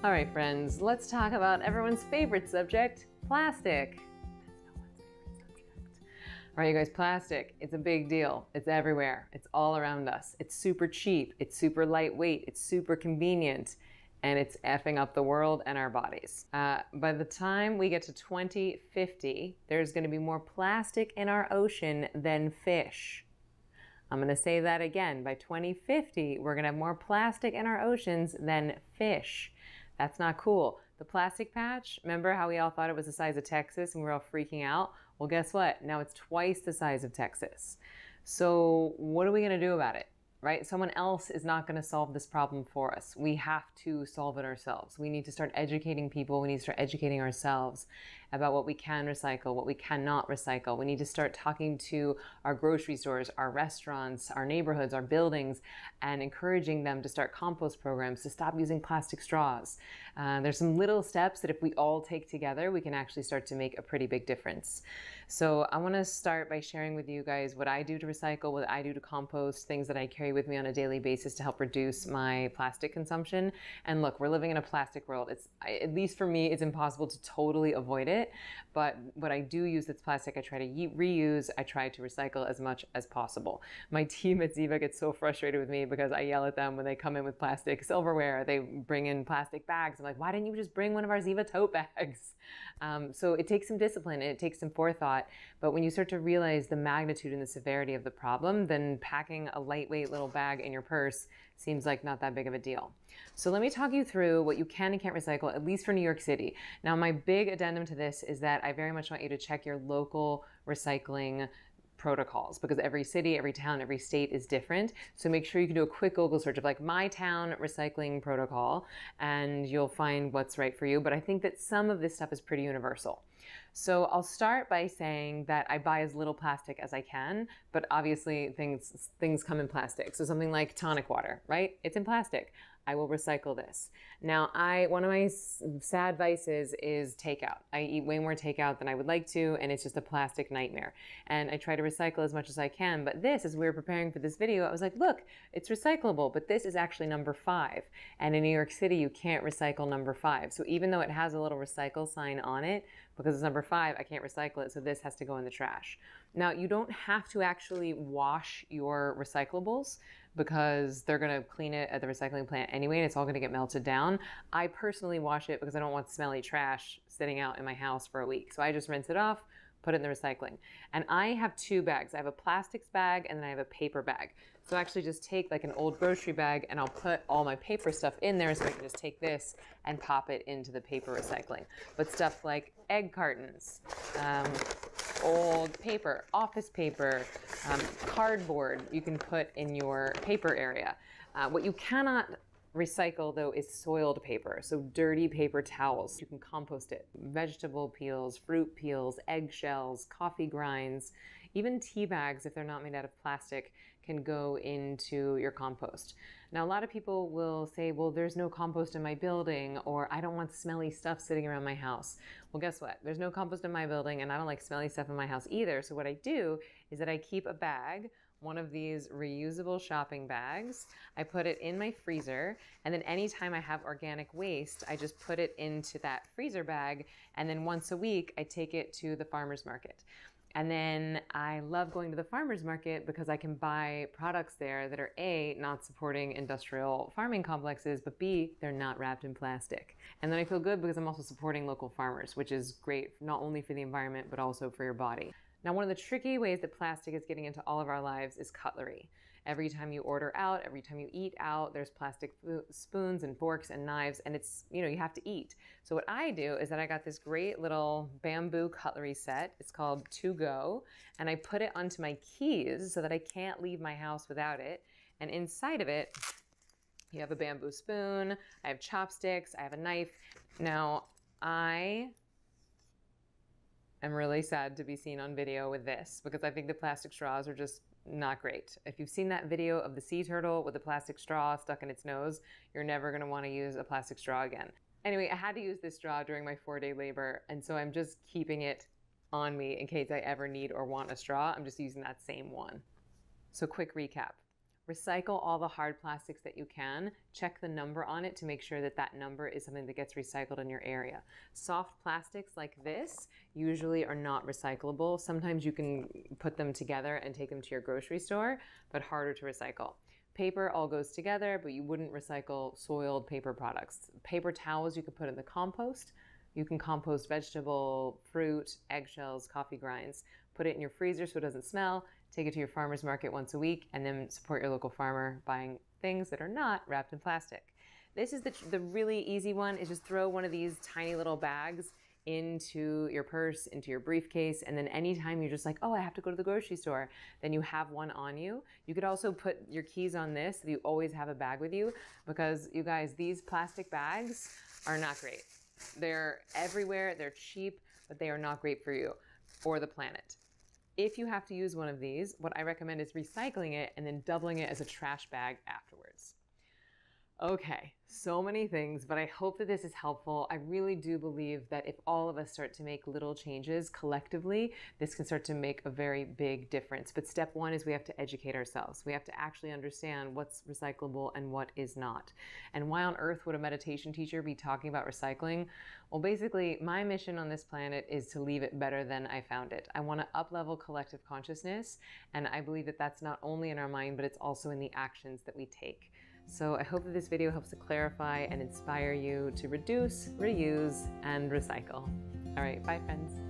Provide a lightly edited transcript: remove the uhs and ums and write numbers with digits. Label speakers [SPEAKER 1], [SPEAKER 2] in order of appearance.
[SPEAKER 1] All right, friends, let's talk about everyone's favorite subject, plastic. That's no one's favorite subject. All right, you guys, plastic, it's a big deal. It's everywhere. It's all around us. It's super cheap. It's super lightweight. It's super convenient. And it's effing up the world and our bodies. By the time we get to 2050, there's going to be more plastic in our ocean than fish. I'm going to say that again. By 2050, we're going to have more plastic in our oceans than fish. That's not cool. The plastic patch, remember how we all thought it was the size of Texas and we were all freaking out? Well, guess what? Now it's twice the size of Texas. So what are we going to do about it? Right? Someone else is not going to solve this problem for us. We have to solve it ourselves. We need to start educating people. We need to start educating ourselves about what we can recycle, what we cannot recycle. We need to start talking to our grocery stores, our restaurants, our neighborhoods, our buildings, and encouraging them to start compost programs, to stop using plastic straws. There's some little steps that if we all take together, we can actually start to make a pretty big difference. So I want to start by sharing with you guys what I do to recycle, what I do to compost, things that I carry with me on a daily basis to help reduce my plastic consumption. And look, we're living in a plastic world. At least for me, it's impossible to totally avoid it. But what I do use that's plastic, I try to reuse. I try to recycle as much as possible. My team at Ziva gets so frustrated with me because I yell at them when they come in with plastic silverware. They bring in plastic bags. I'm like, why didn't you just bring one of our Ziva tote bags? So it takes some discipline and it takes some forethought. But when you start to realize the magnitude and the severity of the problem, then packing a lightweight little bag in your purse seems like not that big of a deal. So let me talk you through what you can and can't recycle, at least for New York City. Now, my big addendum to this is that I very much want you to check your local recycling protocols, because every city, every town, every state is different. So make sure you can do a quick Google search of like my town recycling protocol and you'll find what's right for you. But I think that some of this stuff is pretty universal. So I'll start by saying that I buy as little plastic as I can, but obviously things come in plastic. So something like tonic water, right? It's in plastic. I will recycle this. Now, one of my sad vices is takeout. I eat way more takeout than I would like to, and it's just a plastic nightmare. And I try to recycle as much as I can, but this, as we were preparing for this video, I was like, look, it's recyclable, but this is actually number 5. And in New York City, you can't recycle number 5. So even though it has a little recycle sign on it, because it's number 5, I can't recycle it, so this has to go in the trash. Now, you don't have to actually wash your recyclables because they're going to clean it at the recycling plant anyway, and it's all going to get melted down. I personally wash it because I don't want smelly trash sitting out in my house for a week. So I just rinse it off, put it in the recycling. And I have 2 bags. I have a plastics bag and then I have a paper bag. So I actually just take like an old grocery bag and I'll put all my paper stuff in there so I can just take this and pop it into the paper recycling. But stuff like egg cartons, old paper, office paper, cardboard, you can put in your paper area. What you cannot recycle though is soiled paper, so dirty paper towels. You can compost it. Vegetable peels, fruit peels, eggshells, coffee grinds, even tea bags, if they're not made out of plastic, can go into your compost. Now, a lot of people will say, well, there's no compost in my building, or I don't want smelly stuff sitting around my house. Well, guess what? There's no compost in my building, and I don't like smelly stuff in my house either. So what I do is that I keep a bag, one of these reusable shopping bags. I put it in my freezer, and then anytime I have organic waste, I just put it into that freezer bag, and then once a week, I take it to the farmer's market. And then I love going to the farmer's market because I can buy products there that are A, not supporting industrial farming complexes, but B, they're not wrapped in plastic. And then I feel good because I'm also supporting local farmers, which is great not only for the environment, but also for your body. Now, one of the tricky ways that plastic is getting into all of our lives is cutlery. Every time you order out, every time you eat out, there's plastic spoons and forks and knives, and it's, you have to eat. So what I do is that I got this great little bamboo cutlery set. It's called To Go, and I put it onto my keys so that I can't leave my house without it. And inside of it, you have a bamboo spoon, I have chopsticks, I have a knife. Now, I'm really sad to be seen on video with this because I think the plastic straws are just not great. If you've seen that video of the sea turtle with the plastic straw stuck in its nose, you're never going to want to use a plastic straw again. Anyway, I had to use this straw during my 4-day labor, and so I'm just keeping it on me in case I ever need or want a straw. I'm just using that same one. So quick recap. Recycle all the hard plastics that you can. Check the number on it to make sure that that number is something that gets recycled in your area. Soft plastics like this usually are not recyclable. Sometimes you can put them together and take them to your grocery store, but harder to recycle. Paper all goes together, but you wouldn't recycle soiled paper products. Paper towels you could put in the compost. You can compost vegetable, fruit, eggshells, coffee grinds. Put it in your freezer so it doesn't smell. Take it to your farmer's market once a week, and then support your local farmer buying things that are not wrapped in plastic. This is the really easy one, is just throw one of these tiny little bags into your purse, into your briefcase, and then anytime you're just like, oh, I have to go to the grocery store, then you have one on you. You could also put your keys on this so you always have a bag with you, because you guys, these plastic bags are not great. They're everywhere, they're cheap, but they are not great for you or the planet. If you have to use one of these, what I recommend is recycling it and then doubling it as a trash bag afterwards. Okay, so many things, but I hope that this is helpful. I really do believe that if all of us start to make little changes collectively, this can start to make a very big difference. But step one is we have to educate ourselves. We have to actually understand what's recyclable and what is not. And why on earth would a meditation teacher be talking about recycling? Well, basically, my mission on this planet is to leave it better than I found it. I want to up-level collective consciousness, and I believe that that's not only in our mind, but it's also in the actions that we take. So I hope that this video helps to clarify and inspire you to reduce, reuse, and recycle. All right, bye friends.